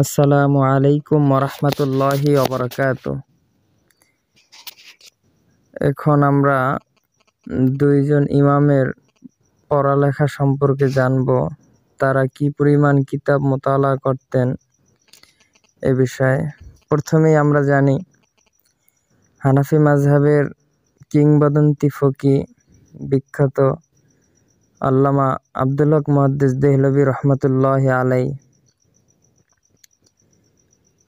আসসালামু আলাইকুম ওরহমতুল্লাহি ওবরাকাতুহ। এখন আমরা দুইজন ইমামের পড়ালেখা সম্পর্কে জানব। তারা কি পরিমাণ কিতাব মোতালা করতেন এ বিষয়ে। প্রথমেই আমরা জানি হানাফি মাযহাবের কিংবদন্তি ফকি বিখ্যাত আল্লামা আব্দুল হক মুহাদ্দিস দেহলভী রহমতুল্লাহি আলাইহি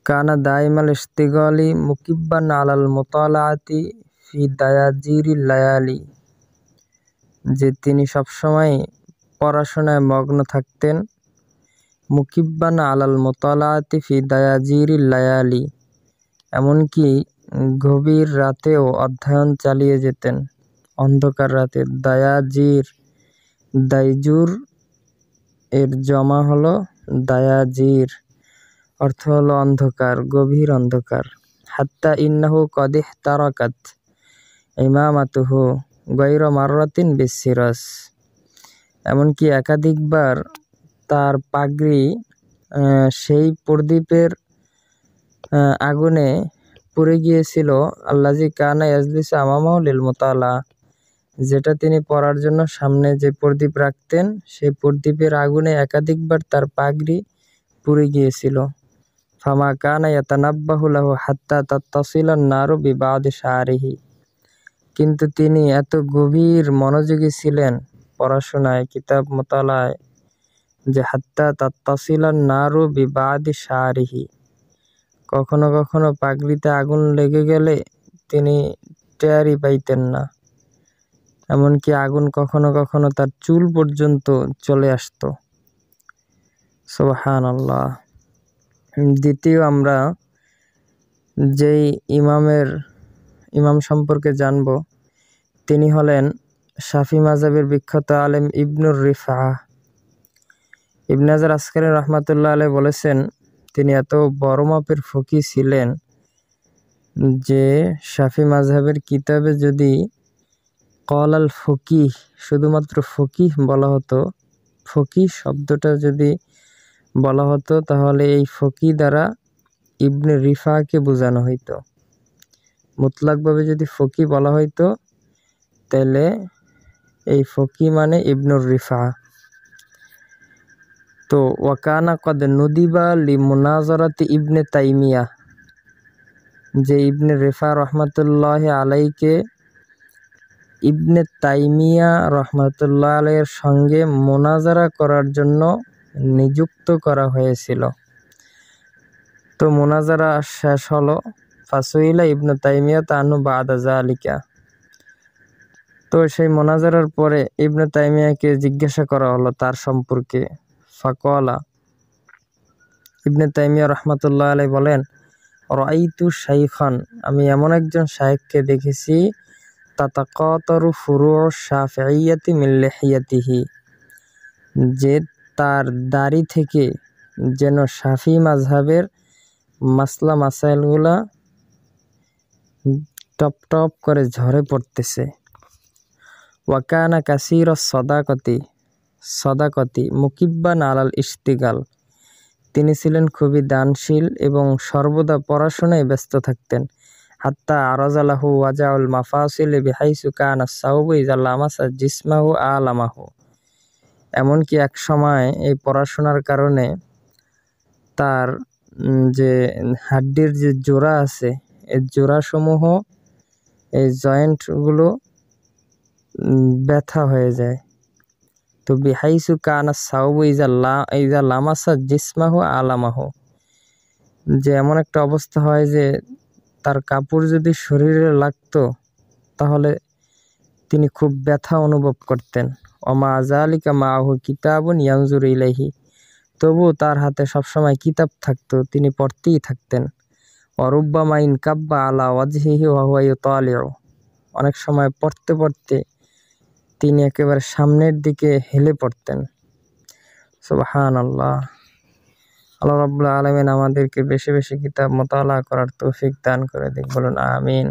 কানা দাইমাল ইশতিগালি মুকিব্বান আলাল মুতালাআতি ফি দায়াজিরিল লায়ালি, যে তিনি সবসময় পড়াশোনায় মগ্ন থাকতেন। মুকিব্বান আলাল মুতালাআতি ফি দায়াজিরিল লায়ালি, এমনকি গভীর রাতেও অধ্যয়ন চালিয়ে যেতেন। অন্ধকার রাতে দায়াজির, দাইজুর এর জমা হলো দায়াজির, অর্থ হলো অন্ধকার, গভীর অন্ধকার। হাত্তা ইন্নাহু কদ ইহতারাকাত ইমামাতুহু গায়রা মাররাতিন বিসসিরাস, এমনকি একাধিকবার তার পাগড়ি সেই প্রদীপের আগুনে পুড়ে গিয়েছিল। আল্লাযী কানা ইয়াজলিসু আমামাহু লিল মুতালা, যেটা তিনি পড়ার জন্য সামনে যে প্রদীপ রাখতেন, সেই প্রদীপের আগুনে একাধিকবার তার পাগড়ি পুড়ে গিয়েছিল। ফামা কানা ইয়াতানাব্বাহু লাহু হাত্তা তাত্তাসিলান নারু বিবাদি শারিহি, কিন্তু তিনি এত গভীর মনোযোগী ছিলেন পড়াশোনায়, কিতাব মোতালায়, যে হাত্তা তাত্তাসিলান নারু বিবাদি শারিহি, কখনো কখনো পাগড়িতে আগুন লেগে গেলে তিনি টেরই পাইতেন না। এমনকি আগুন কখনো কখনো তার চুল পর্যন্ত চলে আসতো। সুবহানাল্লাহ। দ্বিতীয়, আমরা যেই ইমাম সম্পর্কে জানব, তিনি হলেন শাফি মাযহাবের বিখ্যাত আলেম ইবনুর রিফাহ। ইবনে হাজার আসকারী রহমাতুল্লাহ আলাইহি বলেছেন, তিনি এত বড় মাপের ফকিহ ছিলেন যে শাফি মাযহাবের কিতাবে যদি কলাল ফকিহ, শুধুমাত্র ফকিহ বলা হতো, ফকিহ শব্দটা যদি বলা হতো, তাহলে এই ফকিহ দ্বারা ইবনে রিফাহকে বোঝানো হইতো। মুতলাকভাবে যদি ফকিহ বলা হইতো, তাহলে এই ফকিহ মানে ইবনুর রিফাহ। তো ওয়াকানা কদ নুদিবা লি মুনাজারাতি ইবনে তাইমিয়া, যে ইবনে রিফাহ রহমতুল্লাহ আলাইকে ইবনে তাইমিয়া রহমতুল্লাহ আলাইয়ের সঙ্গে মুনাজারা করার জন্য নিযুক্ত করা হয়েছিল। তো মুনাজারা শেষ হলো। ফাসুইলা ইবনে তাইমিয়া তানু বাদা যালিকা, তো সেই মুনাজারার পরে ইবনে তাইমিয়াকে জিজ্ঞাসা করা হলো তার সম্পর্কে। ফাকলা, ইবনে তাইমিয়া রহমতুল্লাহ আলাইহি বলেন, রাআইতু শাইখান, আমি এমন একজন শাইখকে দেখেছি, তাতাকাতারু ফুরুউ শাফিইয়্যাতি মিন লিহিয়াতিহি, যে তার দাড়ি থেকে যেন শাফি মাযহাবের মাসলা মাসাইলগুলা টপ টপ করে ঝরে পড়তেছে। ওয়াকানা কাসীরাস সাদাকাতি মুকিব্বান আলাল ইশতিগাল, তিনি ছিলেন খুবই দানশীল এবং সর্বদা পড়াশোনায় ব্যস্ত থাকতেন। হাত্তা আরাজালাহু ওয়াজাউল মাফাসিল বিহাইসু কানা সাওবু ইযা লামাসা জিসমাহু আলামাহু, এমনকি এক সময় এই পড়াশোনার কারণে তার যে হাড্ডির যে জোড়া আছে, এই জোড়াসমূহ, এই জয়েন্টগুলো ব্যথা হয়ে যায়। তো বিহাইসু কানা সাওবু ইযা লামাসা জিসমাহু আলামাহু, যে এমন একটা অবস্থা হয় যে তার কাপড় যদি শরীরে লাগতো, তাহলে তিনি খুব ব্যথা অনুভব করতেন। ওমা যালিকা মাহু কিতাবুন ইয়ানজুরু ইলাইহি, তবু তার হাতে সবসময় কিতাব থাকতো, তিনি পড়তেই থাকতেন। ওয়ারুব্বামা ইনকাব্বা আলা ওয়াজহিহি ওয়া হুয়া ইউতালিউ, অনেক সময় পড়তে পড়তে তিনি একেবারে সামনের দিকে হেলে পড়তেন। সুবহানাল্লাহ। আল্লাহ রাব্বুল আলামিন আমাদেরকে বেশি বেশি কিতাব মুতালা করার তৌফিক দান করে দিক, বলুন আমিন।